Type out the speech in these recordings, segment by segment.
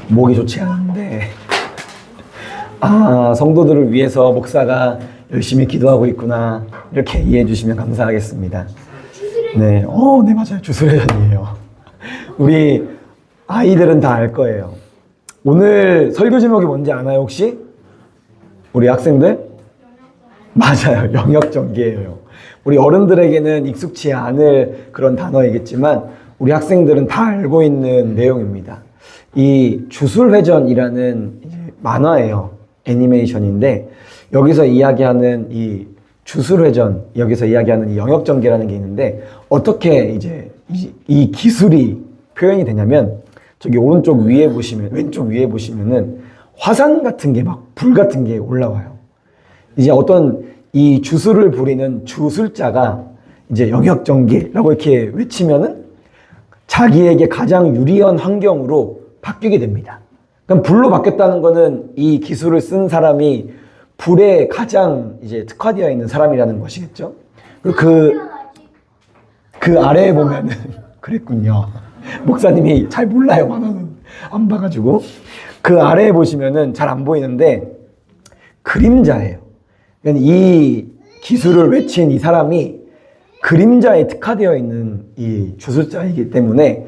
목이 좋지 않은데 성도들을 위해서 목사가 열심히 기도하고 있구나 이렇게 이해해 주시면 감사하겠습니다. 네, 네 맞아요. 주술회전이에요. 우리 아이들은 다 알 거예요. 오늘 설교 제목이 뭔지 아나요 혹시? 우리 학생들? 맞아요. 영역전개예요. 우리 어른들에게는 익숙치 않을 그런 단어이겠지만 우리 학생들은 다 알고 있는 내용입니다. 이 주술회전이라는 만화예요. 애니메이션인데 여기서 이야기하는 이 주술회전, 여기서 이야기하는 이 영역전개라는 게 있는데 어떻게 이제 이 기술이 표현이 되냐면 저기 오른쪽 위에 보시면, 왼쪽 위에 보시면은 화산 같은 게 막 불 같은 게 올라와요. 이제 어떤 이 주술을 부리는 주술자가 이제 영역전개라고 이렇게 외치면은 자기에게 가장 유리한 환경으로 바뀌게 됩니다. 그럼 불로 바뀌었다는 거는 이 기술을 쓴 사람이 불에 가장 이제 특화되어 있는 사람이라는 것이겠죠. 그리고 그 아래에 보면은 그랬군요. 목사님이 잘 몰라요. 만화는 안 봐가지고. 그 아래에 보시면은 잘 안 보이는데 그림자예요. 그러니까 이 기술을 외친 이 사람이 그림자에 특화되어 있는 이 주술자이기 때문에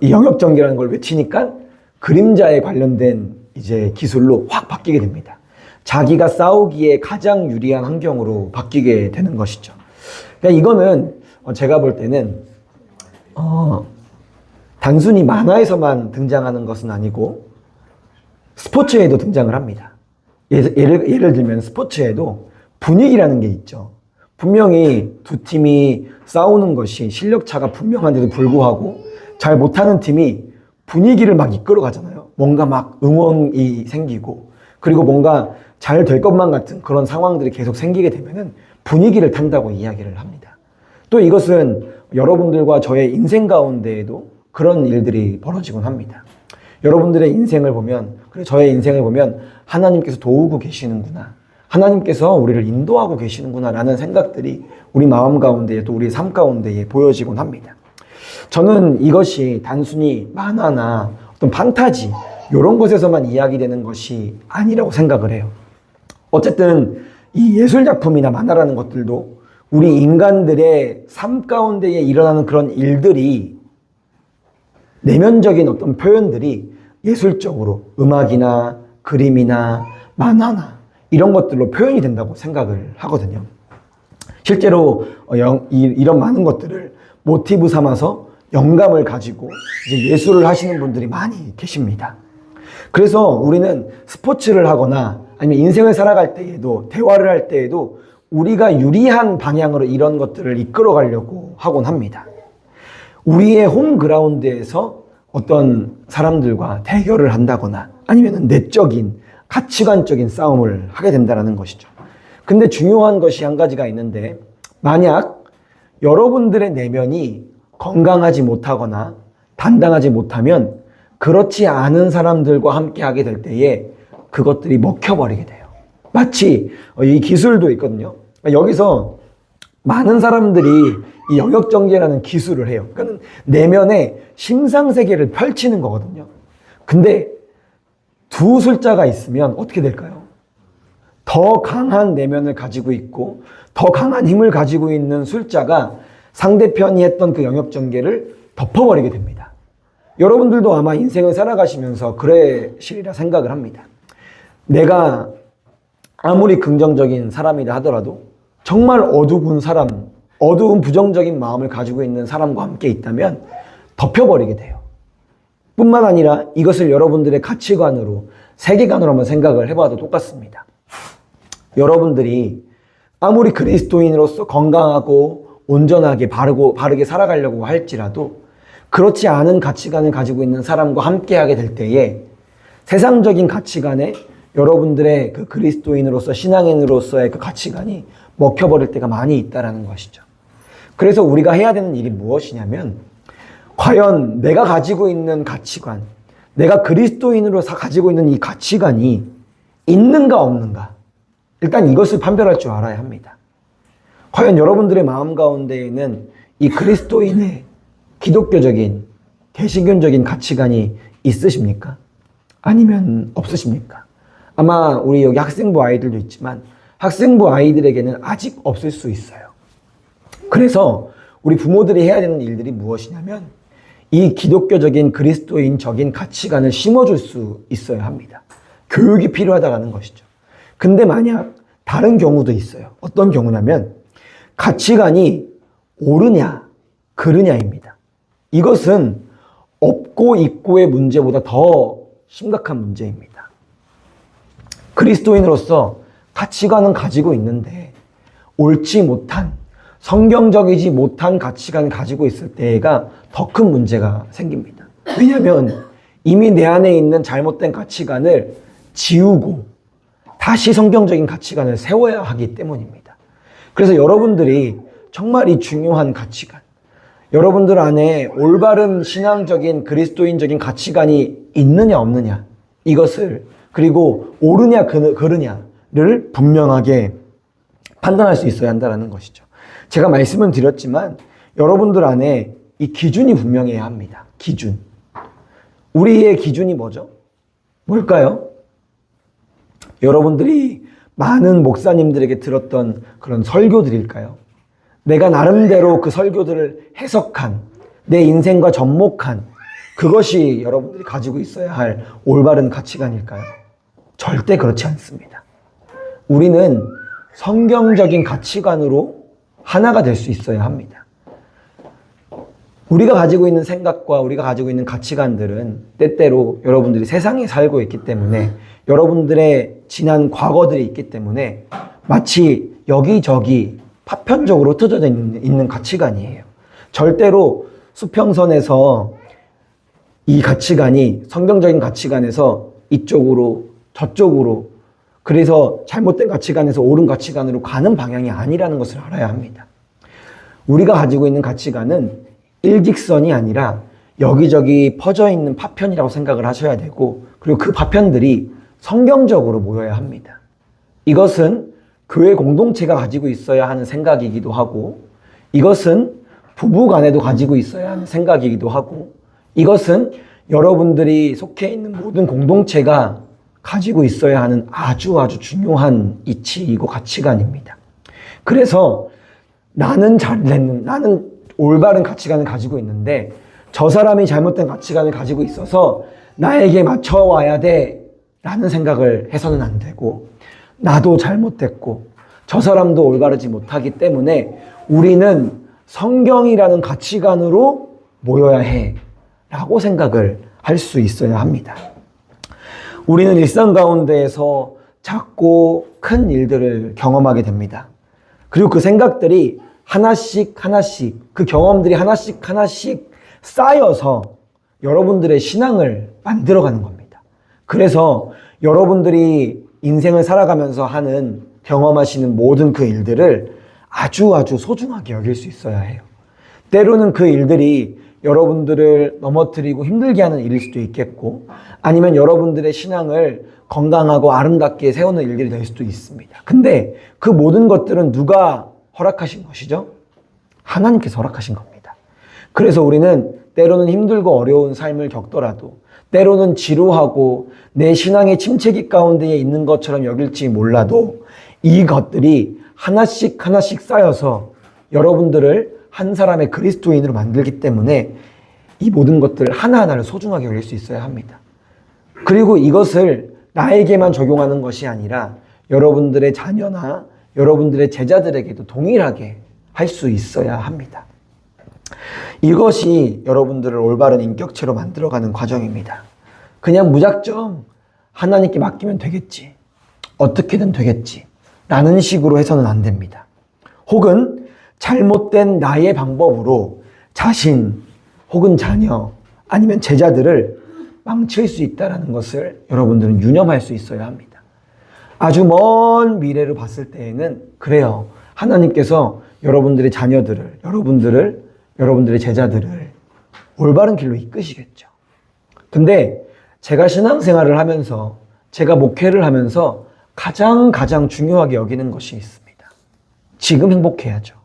이 영역전개라는 걸 외치니까 그림자에 관련된 이제 기술로 확 바뀌게 됩니다. 자기가 싸우기에 가장 유리한 환경으로 바뀌게 되는 것이죠. 그러니까 이거는 제가 볼 때는 단순히 만화에서만 등장하는 것은 아니고 스포츠에도 등장을 합니다. 예를 들면 스포츠에도 분위기라는 게 있죠. 분명히 두 팀이 싸우는 것이 실력 차가 분명한데도 불구하고 잘 못하는 팀이 분위기를 막 이끌어 가잖아요. 뭔가 막 응원이 생기고 그리고 뭔가 잘 될 것만 같은 그런 상황들이 계속 생기게 되면은 분위기를 탄다고 이야기를 합니다. 또 이것은 여러분들과 저의 인생 가운데에도 그런 일들이 벌어지곤 합니다. 여러분들의 인생을 보면, 그리고 저의 인생을 보면 하나님께서 도우고 계시는구나. 하나님께서 우리를 인도하고 계시는구나 라는 생각들이 우리 마음 가운데 또 우리 삶 가운데에 보여지곤 합니다. 저는 이것이 단순히 만화나 어떤 판타지 이런 곳에서만 이야기되는 것이 아니라고 생각을 해요. 어쨌든 이 예술작품이나 만화라는 것들도 우리 인간들의 삶 가운데에 일어나는 그런 일들이 내면적인 어떤 표현들이 예술적으로 음악이나 그림이나 만화나 이런 것들로 표현이 된다고 생각을 하거든요. 실제로 이런 많은 것들을 모티브 삼아서 영감을 가지고 이제 예술을 하시는 분들이 많이 계십니다. 그래서 우리는 스포츠를 하거나 아니면 인생을 살아갈 때에도 대화를 할 때에도 우리가 유리한 방향으로 이런 것들을 이끌어 가려고 하곤 합니다. 우리의 홈그라운드에서 어떤 사람들과 대결을 한다거나 아니면 내적인 가치관적인 싸움을 하게 된다는 것이죠. 근데 중요한 것이 한 가지가 있는데 만약 여러분들의 내면이 건강하지 못하거나 단단하지 못하면 그렇지 않은 사람들과 함께 하게 될 때에 그것들이 먹혀버리게 돼요. 마치 이 기술도 있거든요. 여기서 많은 사람들이 이 영역전개라는 기술을 해요. 그러니까 내면에 심상세계를 펼치는 거거든요. 근데 두 술자가 있으면 어떻게 될까요? 더 강한 내면을 가지고 있고 더 강한 힘을 가지고 있는 술자가 상대편이 했던 그 영역전개를 덮어버리게 됩니다. 여러분들도 아마 인생을 살아가시면서 그러시리라 생각을 합니다. 내가 아무리 긍정적인 사람이라 하더라도 정말 어두운 사람, 어두운 부정적인 마음을 가지고 있는 사람과 함께 있다면 덮여버리게 돼요. 뿐만 아니라 이것을 여러분들의 가치관으로, 세계관으로 한번 생각을 해봐도 똑같습니다. 여러분들이 아무리 그리스도인으로서 건강하고 온전하게 바르게 살아가려고 할지라도 그렇지 않은 가치관을 가지고 있는 사람과 함께하게 될 때에 세상적인 가치관에 여러분들의 그 그리스도인으로서 신앙인으로서의 그 가치관이 먹혀버릴 때가 많이 있다는 것이죠. 그래서 우리가 해야 되는 일이 무엇이냐면 과연 내가 가지고 있는 가치관, 내가 그리스도인으로 가지고 있는 이 가치관이 있는가 없는가, 일단 이것을 판별할 줄 알아야 합니다. 과연 여러분들의 마음 가운데에는 이 그리스도인의 기독교적인 개신교적인 가치관이 있으십니까? 아니면 없으십니까? 아마 우리 여기 학생부 아이들도 있지만 학생부 아이들에게는 아직 없을 수 있어요. 그래서 우리 부모들이 해야 되는 일들이 무엇이냐면 이 기독교적인 그리스도인적인 가치관을 심어줄 수 있어야 합니다. 교육이 필요하다는 것이죠. 근데 만약 다른 경우도 있어요. 어떤 경우냐면 가치관이 옳으냐 그르냐입니다. 이것은 없고 있고의 문제보다 더 심각한 문제입니다. 그리스도인으로서 가치관은 가지고 있는데 옳지 못한 성경적이지 못한 가치관을 가지고 있을 때가 더 큰 문제가 생깁니다. 왜냐하면 이미 내 안에 있는 잘못된 가치관을 지우고 다시 성경적인 가치관을 세워야 하기 때문입니다. 그래서 여러분들이 정말 이 중요한 가치관, 여러분들 안에 올바른 신앙적인 그리스도인적인 가치관이 있느냐 없느냐 이것을 그리고 옳으냐 그르냐를 분명하게 판단할 수 있어야 한다는 것이죠. 제가 말씀을 드렸지만 여러분들 안에 이 기준이 분명해야 합니다. 기준. 우리의 기준이 뭐죠? 뭘까요? 여러분들이 많은 목사님들에게 들었던 그런 설교들일까요? 내가 나름대로 그 설교들을 해석한 내 인생과 접목한 그것이 여러분들이 가지고 있어야 할 올바른 가치관일까요? 절대 그렇지 않습니다. 우리는 성경적인 가치관으로 하나가 될 수 있어야 합니다. 우리가 가지고 있는 생각과 우리가 가지고 있는 가치관들은 때때로 여러분들이 세상에 살고 있기 때문에 여러분들의 지난 과거들이 있기 때문에 마치 여기저기 파편적으로 흩어져 있는 가치관이에요. 절대로 수평선에서 이 가치관이 성경적인 가치관에서 이쪽으로 저쪽으로 그래서 잘못된 가치관에서 옳은 가치관으로 가는 방향이 아니라는 것을 알아야 합니다. 우리가 가지고 있는 가치관은 일직선이 아니라 여기저기 퍼져 있는 파편이라고 생각을 하셔야 되고 그리고 그 파편들이 성경적으로 모여야 합니다. 이것은 교회 공동체가 가지고 있어야 하는 생각이기도 하고 이것은 부부 간에도 가지고 있어야 하는 생각이기도 하고 이것은 여러분들이 속해 있는 모든 공동체가 가지고 있어야 하는 아주 중요한 이치이고 가치관입니다. 그래서 나는 올바른 가치관을 가지고 있는데 저 사람이 잘못된 가치관을 가지고 있어서 나에게 맞춰와야 돼 라는 생각을 해서는 안 되고 나도 잘못됐고 저 사람도 올바르지 못하기 때문에 우리는 성경이라는 가치관으로 모여야 해 라고 생각을 할 수 있어야 합니다. 우리는 일상 가운데에서 작고 큰 일들을 경험하게 됩니다. 그리고 그 생각들이 하나씩 그 경험들이 하나씩 쌓여서 여러분들의 신앙을 만들어가는 겁니다. 그래서 여러분들이 인생을 살아가면서 하는 경험하시는 모든 그 일들을 아주 소중하게 여길 수 있어야 해요. 때로는 그 일들이 여러분들을 넘어뜨리고 힘들게 하는 일일 수도 있겠고 아니면 여러분들의 신앙을 건강하고 아름답게 세우는 일들이 될 수도 있습니다. 근데 그 모든 것들은 누가 허락하신 것이죠? 하나님께서 허락하신 겁니다. 그래서 우리는 때로는 힘들고 어려운 삶을 겪더라도 때로는 지루하고 내 신앙의 침체기 가운데에 있는 것처럼 여길지 몰라도 이것들이 하나씩 쌓여서 여러분들을 한 사람의 그리스도인으로 만들기 때문에 이 모든 것들 하나하나를 소중하게 여길 수 있어야 합니다. 그리고 이것을 나에게만 적용하는 것이 아니라 여러분들의 자녀나 여러분들의 제자들에게도 동일하게 할 수 있어야 합니다. 이것이 여러분들을 올바른 인격체로 만들어가는 과정입니다. 그냥 무작정 하나님께 맡기면 되겠지, 어떻게든 되겠지 라는 식으로 해서는 안 됩니다. 혹은 잘못된 나의 방법으로 자신 혹은 자녀 아니면 제자들을 망칠 수 있다는 것을 여러분들은 유념할 수 있어야 합니다. 아주 먼 미래를 봤을 때에는 그래요. 하나님께서 여러분들의 자녀들을, 여러분들의 제자들을 올바른 길로 이끄시겠죠. 근데 제가 신앙생활을 하면서 제가 목회를 하면서 가장 중요하게 여기는 것이 있습니다. 지금 행복해야죠.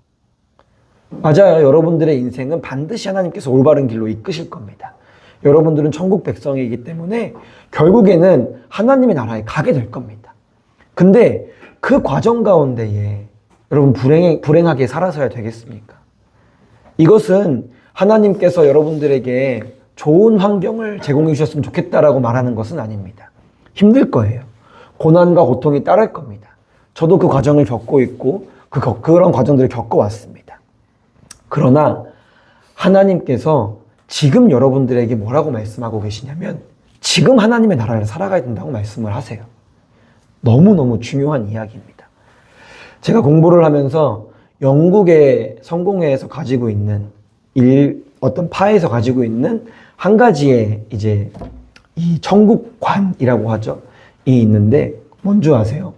맞아요. 여러분들의 인생은 반드시 하나님께서 올바른 길로 이끄실 겁니다. 여러분들은 천국 백성이기 때문에 결국에는 하나님의 나라에 가게 될 겁니다. 근데 그 과정 가운데에 여러분 불행하게 살아서야 되겠습니까? 이것은 하나님께서 여러분들에게 좋은 환경을 제공해 주셨으면 좋겠다라고 말하는 것은 아닙니다. 힘들 거예요. 고난과 고통이 따를 겁니다. 저도 그 과정을 겪고 있고 그런 과정들을 겪어왔습니다. 그러나 하나님께서 지금 여러분들에게 뭐라고 말씀하고 계시냐면 지금 하나님의 나라를 살아가야 된다고 말씀을 하세요. 너무너무 중요한 이야기입니다. 제가 공부를 하면서 영국의 성공회에서 가지고 있는 어떤 파에서 가지고 있는 한 가지의 이제 이 천국관이라고 하죠. 이 있는데 뭔지 아세요?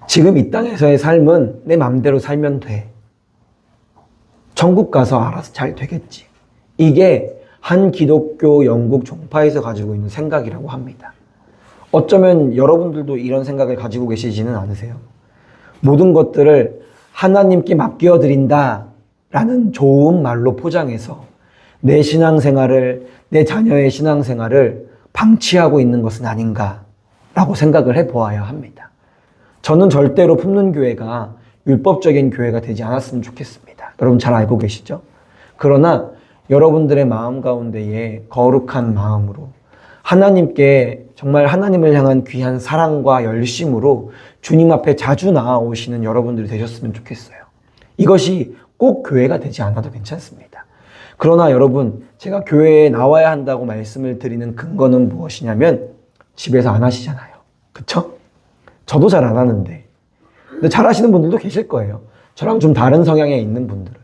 지금 이 땅에서의 삶은 내 맘대로 살면 돼. 천국 가서 알아서 잘 되겠지. 이게 한 기독교 영국 종파에서 가지고 있는 생각이라고 합니다. 어쩌면 여러분들도 이런 생각을 가지고 계시지는 않으세요? 모든 것들을 하나님께 맡겨드린다 라는 좋은 말로 포장해서 내 신앙생활을, 내 자녀의 신앙생활을 방치하고 있는 것은 아닌가 라고 생각을 해보아야 합니다. 저는 절대로 품는 교회가 율법적인 교회가 되지 않았으면 좋겠습니다. 여러분 잘 알고 계시죠? 그러나 여러분들의 마음 가운데에 거룩한 마음으로 하나님께 정말 하나님을 향한 귀한 사랑과 열심으로 주님 앞에 자주 나아오시는 여러분들이 되셨으면 좋겠어요. 이것이 꼭 교회가 되지 않아도 괜찮습니다. 그러나 여러분, 제가 교회에 나와야 한다고 말씀을 드리는 근거는 무엇이냐면 집에서 안 하시잖아요. 그쵸? 저도 잘 안 하는데. 근데 잘 하시는 분들도 계실 거예요. 저랑 좀 다른 성향에 있는 분들은.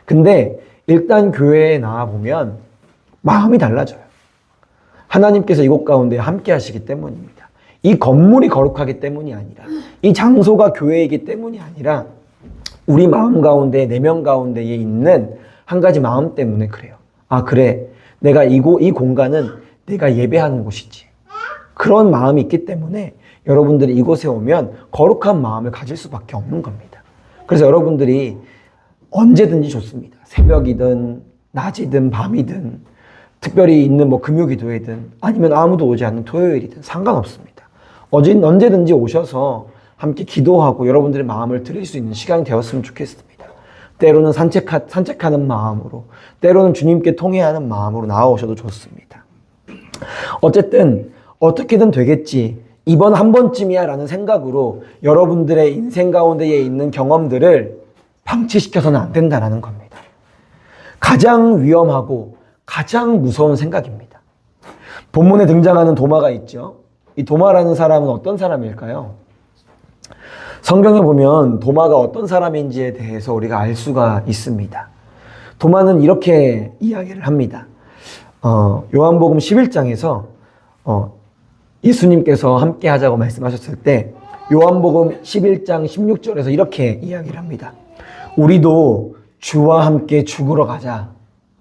근데 일단 교회에 나와보면 마음이 달라져요. 하나님께서 이곳 가운데 함께 하시기 때문입니다. 이 건물이 거룩하기 때문이 아니라, 이 장소가 교회이기 때문이 아니라 우리 마음 가운데, 내면 가운데에 있는 한 가지 마음 때문에 그래요. 아, 그래. 내가 이 공간은 내가 예배하는 곳이지. 그런 마음이 있기 때문에 여러분들이 이곳에 오면 거룩한 마음을 가질 수밖에 없는 겁니다. 그래서 여러분들이 언제든지 좋습니다. 새벽이든 낮이든 밤이든 특별히 있는 금요기도회든 아니면 아무도 오지 않는 토요일이든 상관없습니다. 언제든지 오셔서 함께 기도하고 여러분들의 마음을 드릴 수 있는 시간이 되었으면 좋겠습니다. 때로는 산책하는 마음으로, 때로는 주님께 통회하는 마음으로 나아오셔도 좋습니다. 어쨌든 어떻게든 되겠지, 이번 한 번쯤이야 라는 생각으로 여러분들의 인생 가운데에 있는 경험들을 방치시켜서는 안 된다는 겁니다. 가장 위험하고 가장 무서운 생각입니다. 본문에 등장하는 도마가 있죠. 이 도마라는 사람은 어떤 사람일까요? 성경에 보면 도마가 어떤 사람인지에 대해서 우리가 알 수가 있습니다. 도마는 이렇게 이야기를 합니다. 요한복음 11장에서 예수님께서 함께 하자고 말씀하셨을 때 요한복음 11장 16절에서 이렇게 이야기를 합니다. 우리도 주와 함께 죽으러 가자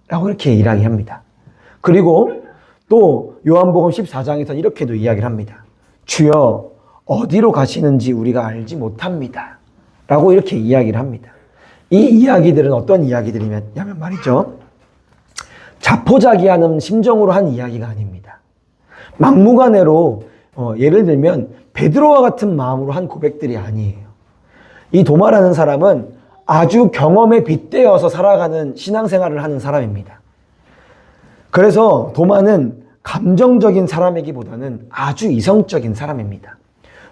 라고 이렇게 이야기합니다. 그리고 또 요한복음 14장에서 이렇게도 이야기를 합니다. 주여 어디로 가시는지 우리가 알지 못합니다 라고 이렇게 이야기를 합니다. 이 이야기들은 어떤 이야기들이냐면 말이죠, 자포자기하는 심정으로 한 이야기가 아닙니다. 막무가내로 예를 들면 베드로와 같은 마음으로 한 고백들이 아니에요. 이 도마라는 사람은 아주 경험에 빗대어서 살아가는 신앙생활을 하는 사람입니다. 그래서 도마는 감정적인 사람이기보다는 아주 이성적인 사람입니다.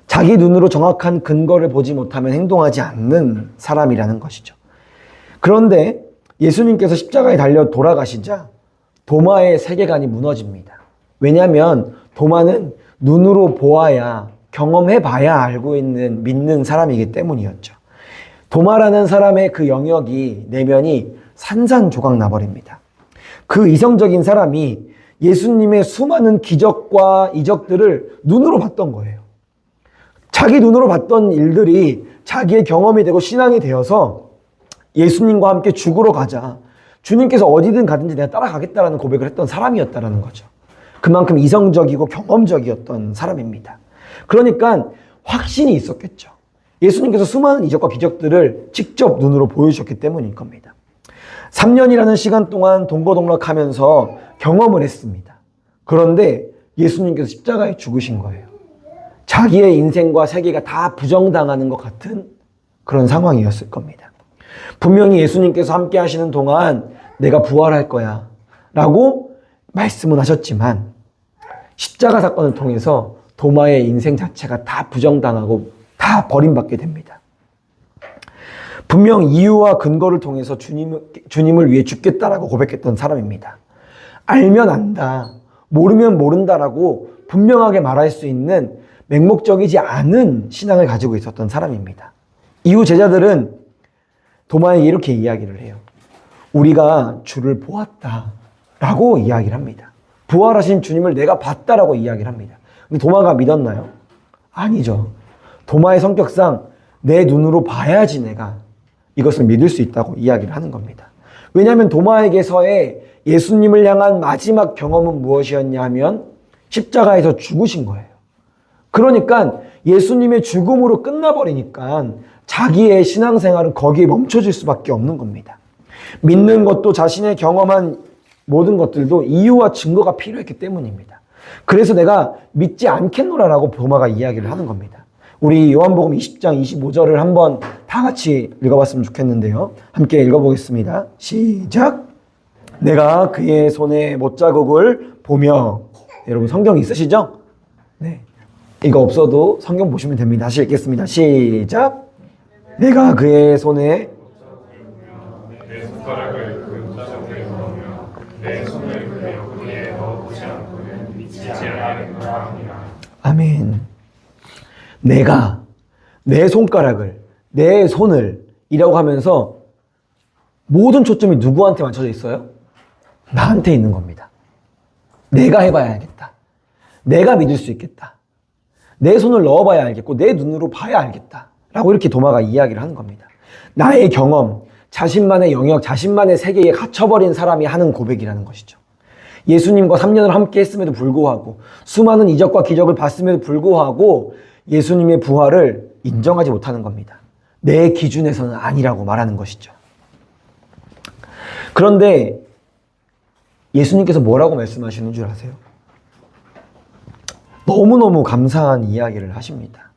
자기 눈으로 정확한 근거를 보지 못하면 행동하지 않는 사람이라는 것이죠. 그런데 예수님께서 십자가에 달려 돌아가시자 도마의 세계관이 무너집니다. 왜냐하면 도마는 눈으로 보아야, 경험해봐야 알고 있는, 믿는 사람이기 때문이었죠. 도마라는 사람의 그 영역이, 내면이 산산조각 나버립니다. 그 이성적인 사람이 예수님의 수많은 기적과 이적들을 눈으로 봤던 거예요. 자기 눈으로 봤던 일들이 자기의 경험이 되고 신앙이 되어서 예수님과 함께 죽으러 가자, 주님께서 어디든 가든지 내가 따라가겠다라는 고백을 했던 사람이었다는 거죠. 그만큼 이성적이고 경험적이었던 사람입니다. 그러니까 확신이 있었겠죠. 예수님께서 수많은 이적과 기적들을 직접 눈으로 보여주셨기 때문일 겁니다. 3년이라는 시간 동안 동거동락하면서 경험을 했습니다. 그런데 예수님께서 십자가에 죽으신 거예요. 자기의 인생과 세계가 다 부정당하는 것 같은 그런 상황이었을 겁니다. 분명히 예수님께서 함께 하시는 동안 내가 부활할 거야 라고 말씀은 하셨지만 십자가 사건을 통해서 도마의 인생 자체가 다 부정당하고 다 버림받게 됩니다. 분명 이유와 근거를 통해서 주님을 위해 죽겠다라고 고백했던 사람입니다. 알면 안다, 모르면 모른다라고 분명하게 말할 수 있는 맹목적이지 않은 신앙을 가지고 있었던 사람입니다. 이후 제자들은 도마에게 이렇게 이야기를 해요. 우리가 주를 보았다라고 이야기를 합니다. 부활하신 주님을 내가 봤다라고 이야기를 합니다. 근데 도마가 믿었나요? 아니죠. 도마의 성격상 내 눈으로 봐야지 내가 이것을 믿을 수 있다고 이야기를 하는 겁니다. 왜냐하면 도마에게서의 예수님을 향한 마지막 경험은 무엇이었냐 하면 십자가에서 죽으신 거예요. 그러니까 예수님의 죽음으로 끝나버리니까 자기의 신앙생활은 거기에 멈춰질 수밖에 없는 겁니다. 믿는 것도 자신의 경험한 모든 것들도 이유와 증거가 필요했기 때문입니다. 그래서 내가 믿지 않겠노라라고 도마가 이야기를 하는 겁니다. 우리 요한복음 20장 25절을 한번 다 같이 읽어봤으면 좋겠는데요. 함께 읽어보겠습니다. 시작! 내가 그의 손에 못자국을 보며, 여러분 성경 있으시죠? 네. 이거 없어도 성경 보시면 됩니다. 다시 읽겠습니다. 시작! 내가 그의 손에 내 손가락을 그 못자국에 넣으며 내 손을 그의 옆구리에 넣어보지 않고는 믿지 않으리라. 아멘. 내가 내 손가락을, 내 손을 이라고 하면서 모든 초점이 누구한테 맞춰져 있어요? 나한테 있는 겁니다. 내가 해봐야 알겠다. 내가 믿을 수 있겠다. 내 손을 넣어봐야 알겠고 내 눈으로 봐야 알겠다 라고 이렇게 도마가 이야기를 하는 겁니다. 나의 경험, 자신만의 영역, 자신만의 세계에 갇혀버린 사람이 하는 고백이라는 것이죠. 예수님과 3년을 함께 했음에도 불구하고 수많은 이적과 기적을 봤음에도 불구하고 예수님의 부활을 인정하지 못하는 겁니다. 내 기준에서는 아니라고 말하는 것이죠. 그런데 예수님께서 뭐라고 말씀하시는 줄 아세요? 너무너무 감사한 이야기를 하십니다.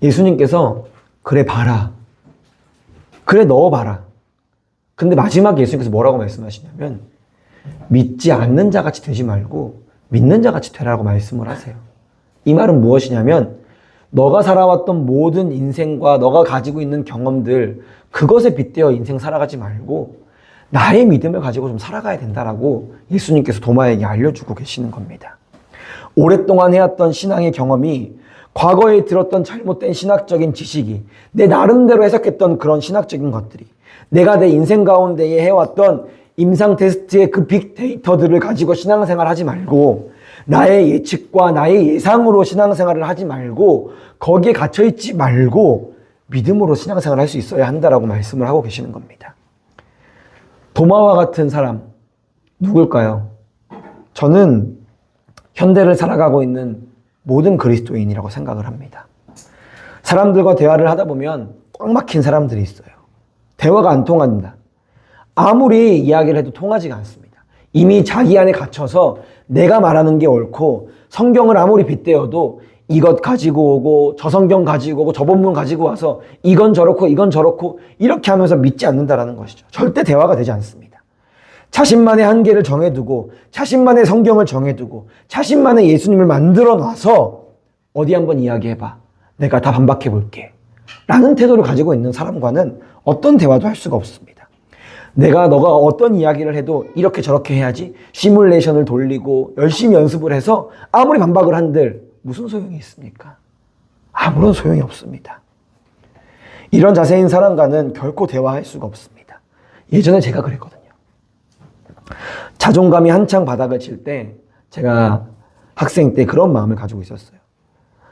예수님께서 그래 봐라. 그래 넣어봐라. 근데 마지막에 예수님께서 뭐라고 말씀하시냐면 믿지 않는 자같이 되지 말고 믿는 자같이 되라고 말씀을 하세요. 이 말은 무엇이냐면 너가 살아왔던 모든 인생과 너가 가지고 있는 경험들 그것에 빗대어 인생 살아가지 말고 나의 믿음을 가지고 좀 살아가야 된다라고 예수님께서 도마에게 알려주고 계시는 겁니다. 오랫동안 해왔던 신앙의 경험이 과거에 들었던 잘못된 신학적인 지식이 내 나름대로 해석했던 그런 신학적인 것들이 내가 내 인생 가운데에 해왔던 임상 테스트의 그 빅데이터들을 가지고 신앙생활 하지 말고 나의 예측과 나의 예상으로 신앙생활을 하지 말고 거기에 갇혀있지 말고 믿음으로 신앙생활을 할 수 있어야 한다라고 말씀을 하고 계시는 겁니다. 도마와 같은 사람 누굴까요? 저는 현대를 살아가고 있는 모든 그리스도인이라고 생각을 합니다. 사람들과 대화를 하다 보면 꽉 막힌 사람들이 있어요. 대화가 안 통합니다. 아무리 이야기를 해도 통하지가 않습니다. 이미 자기 안에 갇혀서 내가 말하는 게 옳고 성경을 아무리 빗대어도 이것 가지고 오고 저 성경 가지고 오고 저 본문 가지고 와서 이건 저렇고 이건 저렇고 이렇게 하면서 믿지 않는다라는 것이죠. 절대 대화가 되지 않습니다. 자신만의 한계를 정해두고 자신만의 성경을 정해두고 자신만의 예수님을 만들어 놔서 어디 한번 이야기해봐. 내가 다 반박해 볼게. 라는 태도를 가지고 있는 사람과는 어떤 대화도 할 수가 없습니다. 너가 어떤 이야기를 해도 이렇게 저렇게 해야지 시뮬레이션을 돌리고 열심히 연습을 해서 아무리 반박을 한들 무슨 소용이 있습니까? 아무런 소용이 없습니다. 이런 자세인 사람과는 결코 대화할 수가 없습니다. 예전에 제가 그랬거든요. 자존감이 한창 바닥을 칠 때 제가 학생 때 그런 마음을 가지고 있었어요.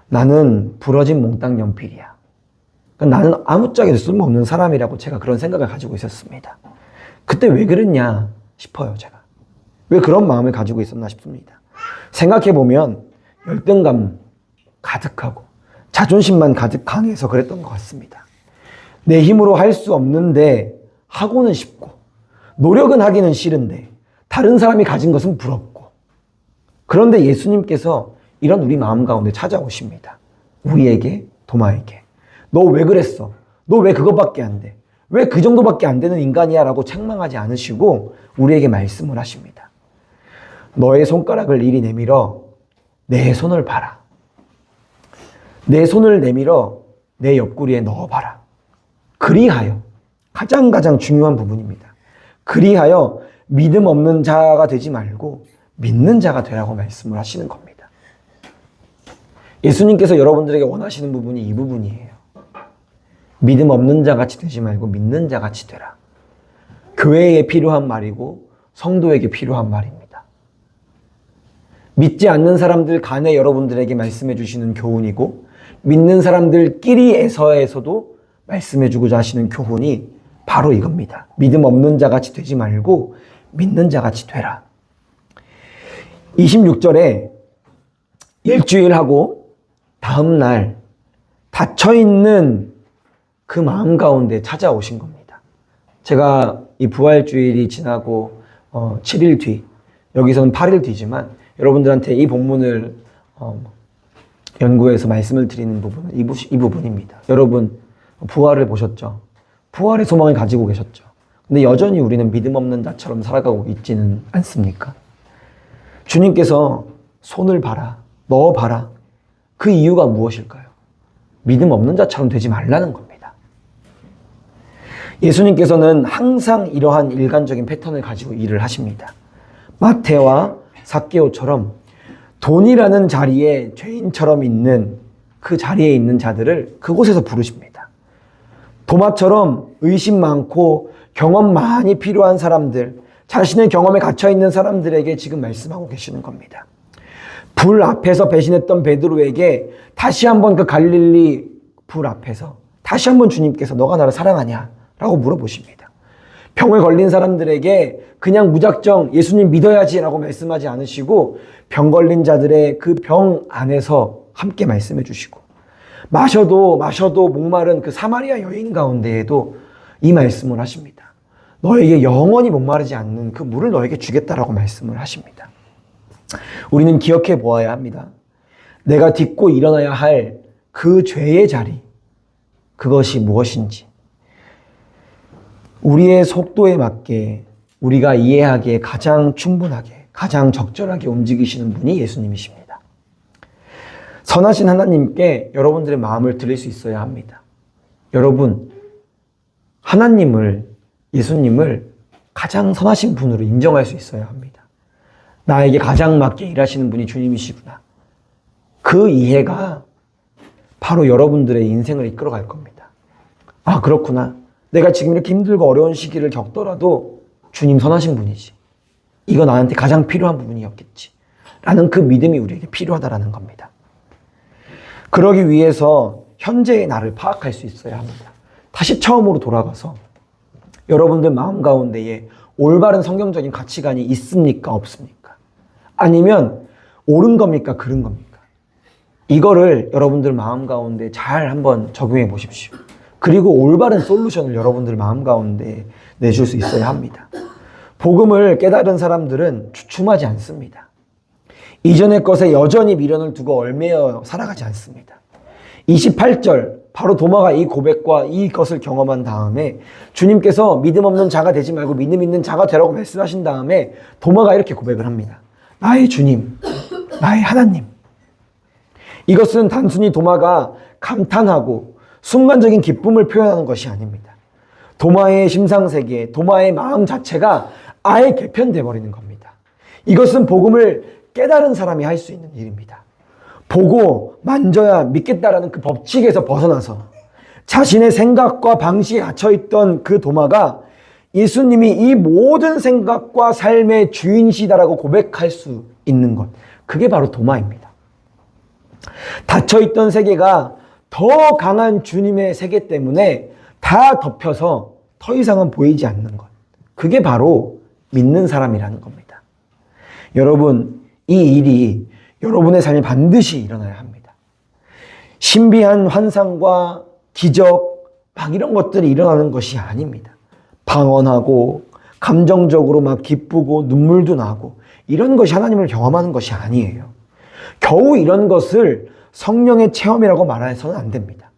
나는 부러진 몽땅 연필이야. 그러니까 나는 아무짝에도 쓸모없는 사람이라고 제가 그런 생각을 가지고 있었습니다. 그때 왜 그랬냐 싶어요. 제가 왜 그런 마음을 가지고 있었나 싶습니다. 생각해보면 열등감 가득하고 자존심만 가득 강해서 그랬던 것 같습니다. 내 힘으로 할 수 없는데 하고는 싶고 노력은 하기는 싫은데 다른 사람이 가진 것은 부럽고. 그런데 예수님께서 이런 우리 마음 가운데 찾아오십니다. 우리에게, 도마에게. 너 왜 그랬어? 너 왜 그것밖에 안 돼? 왜 그 정도밖에 안 되는 인간이야? 라고 책망하지 않으시고 우리에게 말씀을 하십니다. 너의 손가락을 이리 내밀어 내 손을 봐라. 내 손을 내밀어 내 옆구리에 넣어봐라. 그리하여, 가장 중요한 부분입니다. 그리하여 믿음 없는 자가 되지 말고 믿는 자가 되라고 말씀을 하시는 겁니다. 예수님께서 여러분들에게 원하시는 부분이 이 부분이에요. 믿음 없는 자 같이 되지 말고 믿는 자 같이 되라. 교회에 필요한 말이고 성도에게 필요한 말입니다. 믿지 않는 사람들 간에 여러분들에게 말씀해 주시는 교훈이고, 믿는 사람들끼리에서도 말씀해 주고자 하시는 교훈이 바로 이겁니다. 믿음 없는 자 같이 되지 말고 믿는 자 같이 되라. 26절에 일주일하고 다음 날 닫혀있는 그 마음 가운데 찾아오신 겁니다. 제가 이 부활주일이 지나고 7일 뒤, 여기서는 8일 뒤지만 여러분들한테 이 본문을 연구해서 말씀을 드리는 부분은 이 부분입니다. 여러분 부활을 보셨죠? 부활의 소망을 가지고 계셨죠? 근데 여전히 우리는 믿음 없는 자처럼 살아가고 있지는 않습니까? 주님께서 손을 봐라, 넣어봐라. 그 이유가 무엇일까요? 믿음 없는 자처럼 되지 말라는 겁니다. 예수님께서는 항상 이러한 일관적인 패턴을 가지고 일을 하십니다. 마태와 삭개오처럼 돈이라는 자리에 죄인처럼 있는 그 자리에 있는 자들을 그곳에서 부르십니다. 도마처럼 의심 많고 경험 많이 필요한 사람들, 자신의 경험에 갇혀있는 사람들에게 지금 말씀하고 계시는 겁니다. 불 앞에서 배신했던 베드로에게 다시 한번 그 갈릴리 불 앞에서 다시 한번 주님께서 너가 나를 사랑하냐? 라고 물어보십니다. 병에 걸린 사람들에게 그냥 무작정 예수님 믿어야지 라고 말씀하지 않으시고 병 걸린 자들의 그 병 안에서 함께 말씀해 주시고 마셔도 목마른 그 사마리아 여인 가운데에도 이 말씀을 하십니다. 너에게 영원히 목마르지 않는 그 물을 너에게 주겠다라고 말씀을 하십니다. 우리는 기억해 보아야 합니다. 내가 딛고 일어나야 할 그 죄의 자리, 그것이 무엇인지 우리의 속도에 맞게 우리가 이해하기에 가장 충분하게, 가장 적절하게 움직이시는 분이 예수님이십니다. 선하신 하나님께 여러분들의 마음을 드릴 수 있어야 합니다. 여러분, 하나님을, 예수님을 가장 선하신 분으로 인정할 수 있어야 합니다. 나에게 가장 맞게 일하시는 분이 주님이시구나. 그 이해가 바로 여러분들의 인생을 이끌어갈 겁니다. 아, 그렇구나. 내가 지금 이렇게 힘들고 어려운 시기를 겪더라도 주님 선하신 분이지. 이거 나한테 가장 필요한 부분이었겠지. 라는 그 믿음이 우리에게 필요하다라는 겁니다. 그러기 위해서 현재의 나를 파악할 수 있어야 합니다. 다시 처음으로 돌아가서 여러분들 마음 가운데에 올바른 성경적인 가치관이 있습니까? 없습니까? 아니면 옳은 겁니까? 그른 겁니까? 이거를 여러분들 마음 가운데 잘 한번 적용해 보십시오. 그리고 올바른 솔루션을 여러분들 마음 가운데 내줄 수 있어야 합니다. 복음을 깨달은 사람들은 주춤하지 않습니다. 이전의 것에 여전히 미련을 두고 얽매여 살아가지 않습니다. 28절, 바로 도마가 이 고백과 이것을 경험한 다음에 주님께서 믿음 없는 자가 되지 말고 믿음 있는 자가 되라고 말씀하신 다음에 도마가 이렇게 고백을 합니다. 나의 주님, 나의 하나님. 이것은 단순히 도마가 감탄하고 순간적인 기쁨을 표현하는 것이 아닙니다. 도마의 심상세계, 도마의 마음 자체가 아예 개편돼 버리는 겁니다. 이것은 복음을 깨달은 사람이 할 수 있는 일입니다. 보고 만져야 믿겠다라는 그 법칙에서 벗어나서 자신의 생각과 방식에 갇혀있던 그 도마가 예수님이 이 모든 생각과 삶의 주인이시다라고 고백할 수 있는 것, 그게 바로 도마입니다. 닫혀있던 세계가 더 강한 주님의 세계 때문에 다 덮여서 더 이상은 보이지 않는 것, 그게 바로 믿는 사람이라는 겁니다. 여러분, 이 일이 여러분의 삶에 반드시 일어나야 합니다. 신비한 환상과 기적 막 이런 것들이 일어나는 것이 아닙니다. 방언하고 감정적으로 막 기쁘고 눈물도 나고 이런 것이 하나님을 경험하는 것이 아니에요. 겨우 이런 것을 성령의 체험이라고 말해서는 안 됩니다.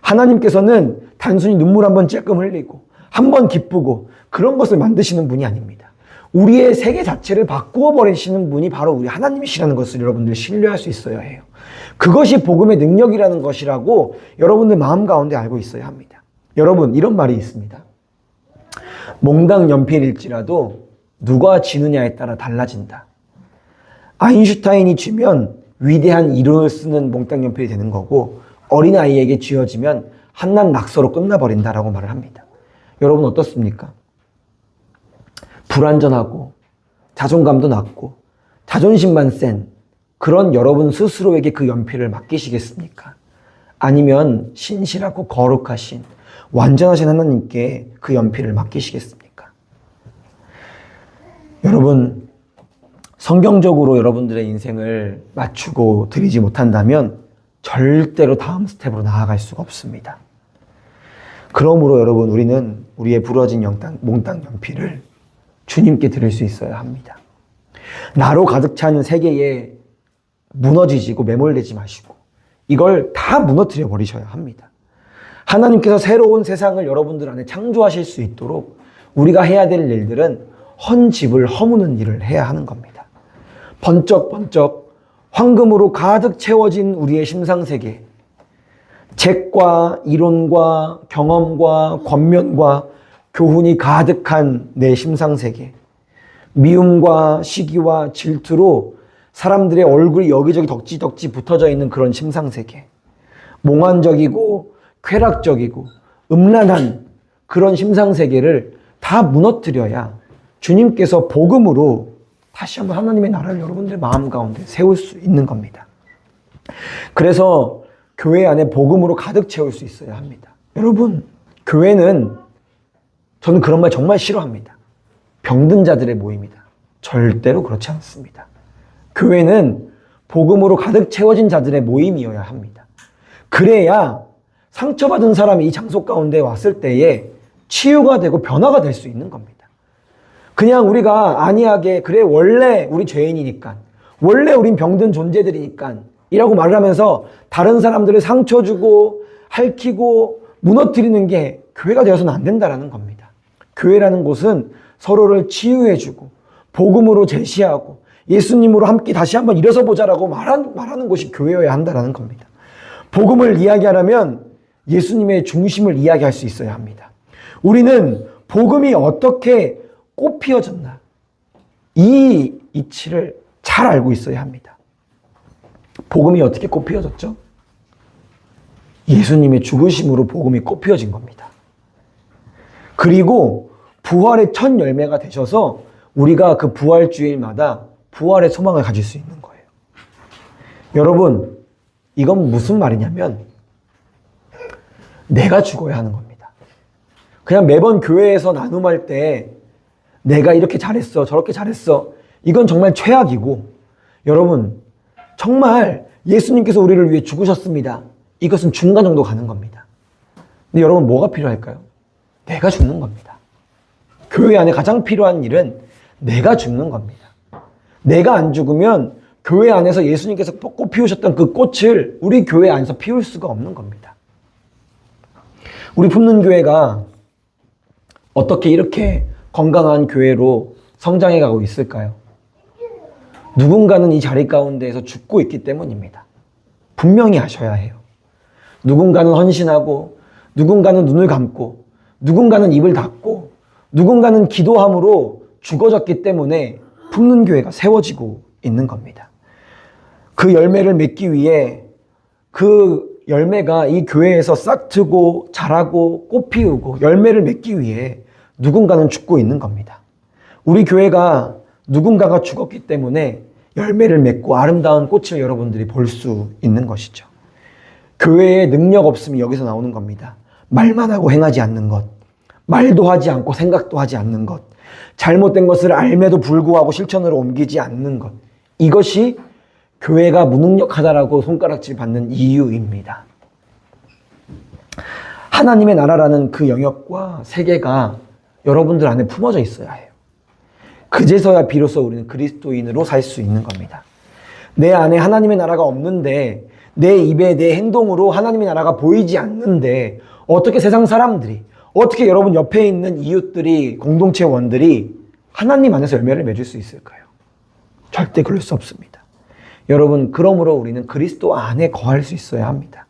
하나님께서는 단순히 눈물 한번 찔끔 흘리고 한번 기쁘고 그런 것을 만드시는 분이 아닙니다. 우리의 세계 자체를 바꾸어 버리시는 분이 바로 우리 하나님이시라는 것을 여러분들 신뢰할 수 있어야 해요. 그것이 복음의 능력이라는 것이라고 여러분들 마음 가운데 알고 있어야 합니다. 여러분, 이런 말이 있습니다. 몽당 연필일지라도 누가 지느냐에 따라 달라진다. 아인슈타인이 쥐면 위대한 이론을 쓰는 몽땅 연필이 되는 거고 어린아이에게 쥐어지면 한낱 낙서로 끝나버린다라고 말을 합니다. 여러분 어떻습니까? 불완전하고 자존감도 낮고 자존심만 센 그런 여러분 스스로에게 그 연필을 맡기시겠습니까? 아니면 신실하고 거룩하신 완전하신 하나님께 그 연필을 맡기시겠습니까? 여러분, 성경적으로 여러분들의 인생을 맞추고 드리지 못한다면 절대로 다음 스텝으로 나아갈 수가 없습니다. 그러므로 여러분, 우리는 우리의 부러진 몽땅 연필을 주님께 드릴 수 있어야 합니다. 나로 가득 차는 세계에 무너지고 매몰되지 마시고 이걸 다 무너뜨려 버리셔야 합니다. 하나님께서 새로운 세상을 여러분들 안에 창조하실 수 있도록 우리가 해야 될 일들은 헌 집을 허무는 일을 해야 하는 겁니다. 번쩍번쩍 황금으로 가득 채워진 우리의 심상세계, 책과 이론과 경험과 권면과 교훈이 가득한 내 심상세계, 미움과 시기와 질투로 사람들의 얼굴이 여기저기 덕지덕지 붙어져 있는 그런 심상세계, 몽환적이고 쾌락적이고 음란한 그런 심상세계를 다 무너뜨려야 주님께서 복음으로 다시 한번 하나님의 나라를 여러분들의 마음 가운데 세울 수 있는 겁니다. 그래서 교회 안에 복음으로 가득 채울 수 있어야 합니다. 여러분, 교회는 저는 그런 말 정말 싫어합니다. 병든 자들의 모임이다. 절대로 그렇지 않습니다. 교회는 복음으로 가득 채워진 자들의 모임이어야 합니다. 그래야 상처받은 사람이 이 장소 가운데 왔을 때에 치유가 되고 변화가 될 수 있는 겁니다. 그냥 우리가 안이하게 그래 원래 우리 죄인이니까 원래 우린 병든 존재들이니까 이라고 말을 하면서 다른 사람들을 상처 주고 핥히고 무너뜨리는 게 교회가 되어서는 안 된다라는 겁니다. 교회라는 곳은 서로를 치유해주고 복음으로 제시하고 예수님으로 함께 다시 한번 일어서 보자라고 말하는 곳이 교회여야 한다라는 겁니다. 복음을 이야기하려면 예수님의 중심을 이야기할 수 있어야 합니다. 우리는 복음이 어떻게 꽃 피어졌나 이 이치를 잘 알고 있어야 합니다. 복음이 어떻게 꽃 피어졌죠? 예수님의 죽으심으로 복음이 꽃 피어진 겁니다. 그리고 부활의 첫 열매가 되셔서 우리가 그 부활 주일마다 부활의 소망을 가질 수 있는 거예요. 여러분, 이건 무슨 말이냐면 내가 죽어야 하는 겁니다. 그냥 매번 교회에서 나눔할 때 내가 이렇게 잘했어, 저렇게 잘했어. 이건 정말 최악이고, 여러분, 정말 예수님께서 우리를 위해 죽으셨습니다. 이것은 중간 정도 가는 겁니다. 근데 여러분, 뭐가 필요할까요? 내가 죽는 겁니다. 교회 안에 가장 필요한 일은 내가 죽는 겁니다. 내가 안 죽으면 교회 안에서 예수님께서 꽃 피우셨던 그 꽃을 우리 교회 안에서 피울 수가 없는 겁니다. 우리 품는 교회가 어떻게 이렇게 건강한 교회로 성장해 가고 있을까요? 누군가는 이 자리 가운데에서 죽고 있기 때문입니다. 분명히 아셔야 해요. 누군가는 헌신하고, 누군가는 눈을 감고, 누군가는 입을 닫고, 누군가는 기도함으로 죽어졌기 때문에 품는 교회가 세워지고 있는 겁니다. 그 열매를 맺기 위해 그 열매가 이 교회에서 싹트고 자라고 꽃 피우고 열매를 맺기 위해 누군가는 죽고 있는 겁니다. 우리 교회가 누군가가 죽었기 때문에 열매를 맺고 아름다운 꽃을 여러분들이 볼 수 있는 것이죠. 교회에 능력 없음이 여기서 나오는 겁니다. 말만 하고 행하지 않는 것, 말도 하지 않고 생각도 하지 않는 것, 잘못된 것을 알매도 불구하고 실천으로 옮기지 않는 것, 이것이 교회가 무능력하다라고 손가락질 받는 이유입니다. 하나님의 나라라는 그 영역과 세계가 여러분들 안에 품어져 있어야 해요. 그제서야 비로소 우리는 그리스도인으로 살 수 있는 겁니다. 내 안에 하나님의 나라가 없는데, 내 입에 내 행동으로 하나님의 나라가 보이지 않는데, 어떻게 세상 사람들이, 어떻게 여러분 옆에 있는 이웃들이, 공동체원들이 하나님 안에서 열매를 맺을 수 있을까요? 절대 그럴 수 없습니다. 여러분, 그러므로 우리는 그리스도 안에 거할 수 있어야 합니다.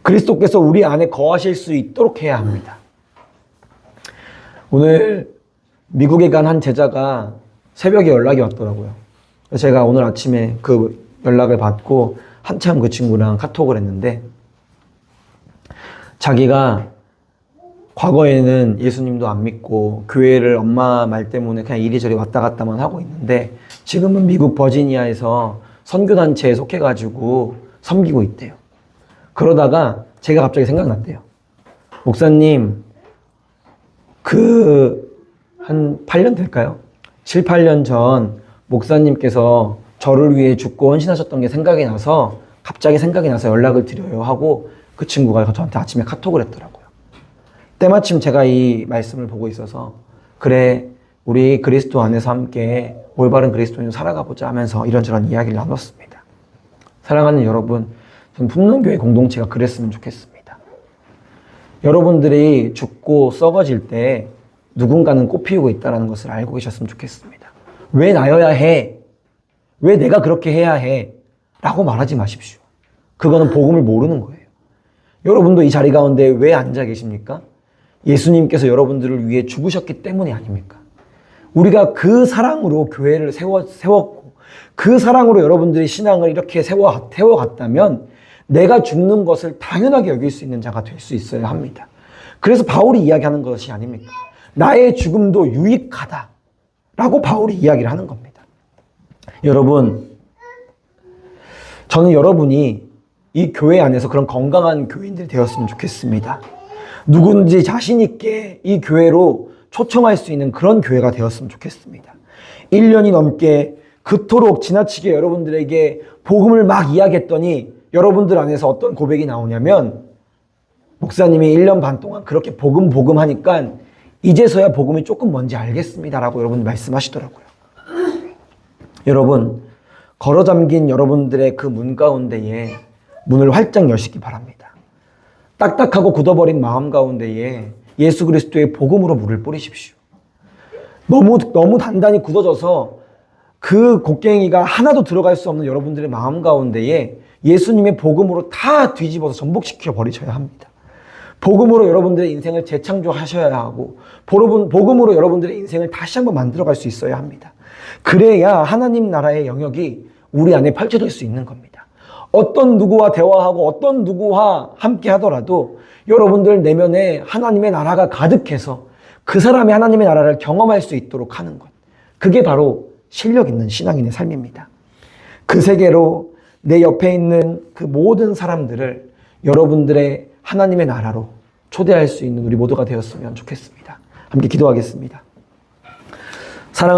그리스도께서 우리 안에 거하실 수 있도록 해야 합니다. 오늘 미국에 간 한 제자가 새벽에 연락이 왔더라고요. 제가 오늘 아침에 그 연락을 받고 한참 그 친구랑 카톡을 했는데, 자기가 과거에는 예수님도 안 믿고 교회를 엄마 말 때문에 그냥 이리저리 왔다 갔다만 하고 있는데, 지금은 미국 버지니아에서 선교단체에 속해가지고 섬기고 있대요. 그러다가 제가 갑자기 생각났대요. 목사님, 한 8년 될까요? 7, 8년 전 목사님께서 저를 위해 죽고 헌신하셨던 게 생각이 나서, 갑자기 생각이 나서 연락을 드려요 하고 그 친구가 저한테 아침에 카톡을 했더라고요. 때마침 제가 이 말씀을 보고 있어서, 그래, 우리 그리스도 안에서 함께 올바른 그리스도인으로 살아가보자 하면서 이런저런 이야기를 나눴습니다. 사랑하는 여러분, 저는 풍년교회 공동체가 그랬으면 좋겠습니다. 여러분들이 죽고 썩어질 때 누군가는 꽃 피우고 있다는 것을 알고 계셨으면 좋겠습니다. 왜 나여야 해? 왜 내가 그렇게 해야 해? 라고 말하지 마십시오. 그거는 복음을 모르는 거예요. 여러분도 이 자리 가운데 왜 앉아 계십니까? 예수님께서 여러분들을 위해 죽으셨기 때문이 아닙니까? 우리가 그 사랑으로 교회를 세웠고, 그 사랑으로 여러분들이 신앙을 이렇게 세워갔다면 내가 죽는 것을 당연하게 여길 수 있는 자가 될 수 있어야 합니다. 그래서 바울이 이야기하는 것이 아닙니까? 나의 죽음도 유익하다 라고 바울이 이야기를 하는 겁니다. 여러분, 저는 여러분이 이 교회 안에서 그런 건강한 교인들이 되었으면 좋겠습니다. 누군지 자신 있게 이 교회로 초청할 수 있는 그런 교회가 되었으면 좋겠습니다. 1년이 넘게 그토록 지나치게 여러분들에게 복음을 막 이야기했더니 여러분들 안에서 어떤 고백이 나오냐면, 목사님이 1년 반 동안 그렇게 복음 하니까 이제서야 복음이 조금 뭔지 알겠습니다 라고 여러분 말씀하시더라고요. 여러분, 걸어 잠긴 여러분들의 그 문 가운데에 문을 활짝 여시기 바랍니다. 딱딱하고 굳어버린 마음 가운데에 예수 그리스도의 복음으로 물을 뿌리십시오. 너무 단단히 굳어져서 그 곡괭이가 하나도 들어갈 수 없는 여러분들의 마음 가운데에 예수님의 복음으로 다 뒤집어서 전복시켜 버리셔야 합니다. 복음으로 여러분들의 인생을 재창조하셔야 하고, 복음으로 여러분들의 인생을 다시 한번 만들어갈 수 있어야 합니다. 그래야 하나님 나라의 영역이 우리 안에 펼쳐질 수 있는 겁니다. 어떤 누구와 대화하고 어떤 누구와 함께 하더라도 여러분들 내면에 하나님의 나라가 가득해서 그 사람이 하나님의 나라를 경험할 수 있도록 하는 것, 그게 바로 실력 있는 신앙인의 삶입니다. 그 세계로 내 옆에 있는 그 모든 사람들을 여러분들의 하나님의 나라로 초대할 수 있는 우리 모두가 되었으면 좋겠습니다. 함께 기도하겠습니다. 사랑하는